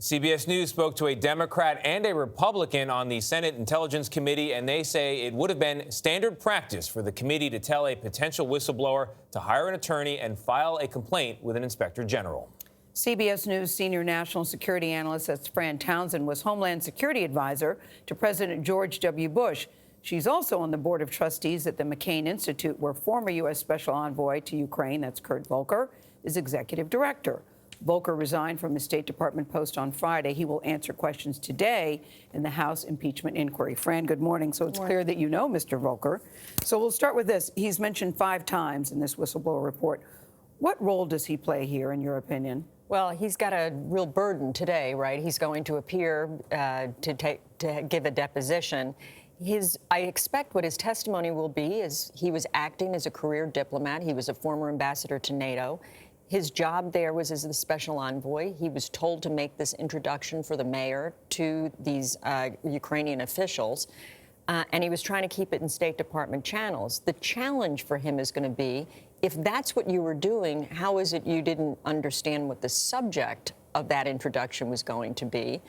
CBS News spoke to a Democrat and a Republican on the Senate Intelligence Committee, and they say it would have been standard practice for the committee to tell a potential whistleblower to hire an attorney and file a complaint with an inspector general. CBS News senior national security analyst, that's Fran Townsend, was Homeland Security advisor to President George W. Bush. She's also on the board of trustees at the McCain Institute, where former U.S. Special Envoy to Ukraine, that's Kurt Volker, is executive director. Volker resigned from his State Department post on Friday. He will answer questions today in the House impeachment inquiry. Fran, good morning. So it's clear that you know Mr. Volker. So we'll start with this. He's mentioned 5 times in this whistleblower report. What role does he play here, in your opinion? Well, he's got a real burden today, right? He's going to appear to give a deposition. I expect what his testimony will be is he was acting as a career diplomat. He was a former ambassador to NATO. His job there was as the special envoy. He was told to make this introduction for the mayor to these Ukrainian officials, and he was trying to keep it in State Department channels. The challenge for him is going to be, if that's what you were doing, how is it you didn't understand what the subject of that introduction was going to be,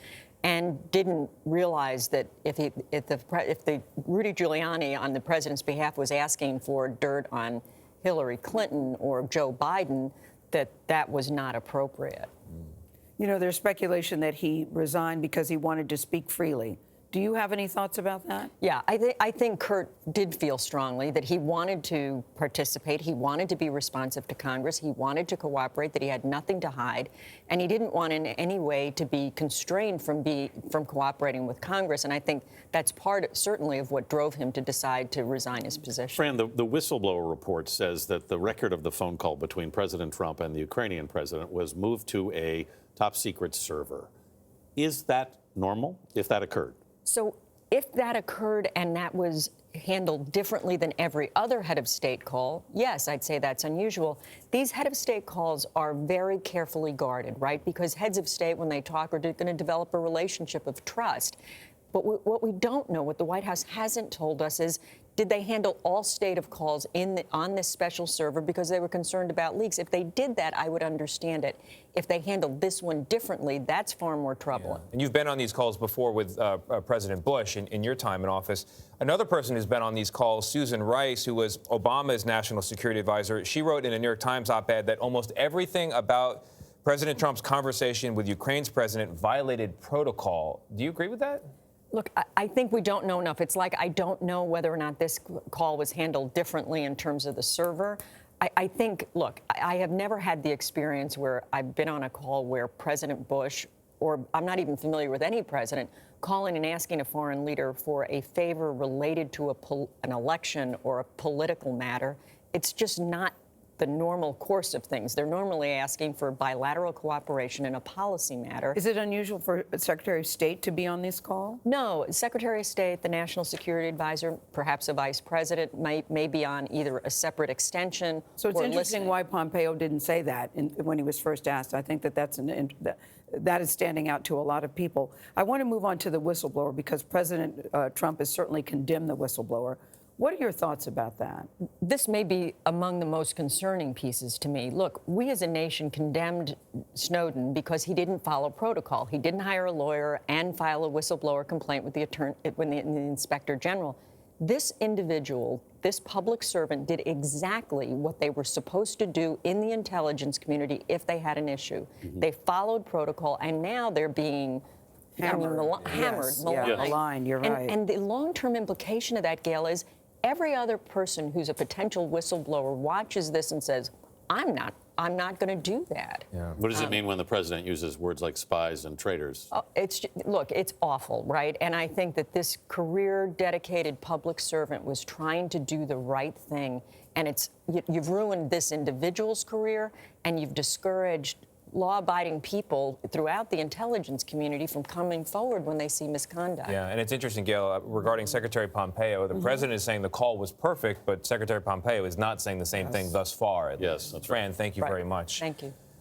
and didn't realize that if the Rudy Giuliani on the president's behalf was asking for dirt on Hillary Clinton or Joe Biden, that was not appropriate. You know, there's speculation that he resigned because he wanted to speak freely. Do you have any thoughts about that? Yeah, I think Kurt did feel strongly that he wanted to participate. He wanted to be responsive to Congress. He wanted to cooperate, that he had nothing to hide. And he didn't want in any way to be constrained from cooperating with Congress. And I think that's certainly of what drove him to decide to resign his position. Fran, the whistleblower report says that the record of the phone call between President Trump and the Ukrainian president was moved to a top secret server. Is that normal, if that occurred? So if that occurred and that was handled differently than every other head of state call, yes, I'd say that's unusual. These head of state calls are very carefully guarded, right? Because heads of state, when they talk, are going to develop a relationship of trust. But what we don't know, what the White House hasn't told us, is did they handle all state of calls on this special server because they were concerned about leaks? If they did that, I would understand it. If they handled this one differently, that's far more troubling. Yeah. And you've been on these calls before with President Bush in your time in office. Another person who's been on these calls, Susan Rice, who was Obama's national security advisor, she wrote in a New York Times op-ed that almost everything about President Trump's conversation with Ukraine's president violated protocol. Do you agree with that? Look, I think we don't know enough. It's like I don't know whether or not this call was handled differently in terms of the server. I think, look, I have never had the experience where I've been on a call where President Bush, or I'm not even familiar with any president, calling and asking a foreign leader for a favor related to an election or a political matter. It's just not the normal course of things. They're normally asking for bilateral cooperation in a policy matter. Is it unusual for Secretary of State to be on this call? No. Secretary of State, the National Security Advisor, perhaps a vice president, may be on either a separate extension. So it's interesting why Pompeo didn't say that when he was first asked. I think that is standing out to a lot of people. I want to move on to the whistleblower because President Trump has certainly condemned the whistleblower. What are your thoughts about that? This may be among the most concerning pieces to me. Look, we as a nation condemned Snowden because he didn't follow protocol. He didn't hire a lawyer and file a whistleblower complaint with the inspector general. This individual, this public servant, did exactly what they were supposed to do in the intelligence community if they had an issue. Mm-hmm. They followed protocol, and now they're being hammered, maligned. You're right. And the long-term implication of that, Gayle, is every other person who's a potential whistleblower watches this and says, I'm not going to do that. Yeah. What does it mean when the president uses words like spies and traitors? Look, it's awful, right? And I think that this career-dedicated public servant was trying to do the right thing, and you've ruined this individual's career, and you've discouraged law-abiding people throughout the intelligence community from coming forward when they see misconduct. Yeah, and it's interesting, Gayle, regarding Secretary Pompeo, the president is saying the call was perfect, but Secretary Pompeo is not saying the same thing thus far. Yes, that's Fran, thank you very much. Thank you.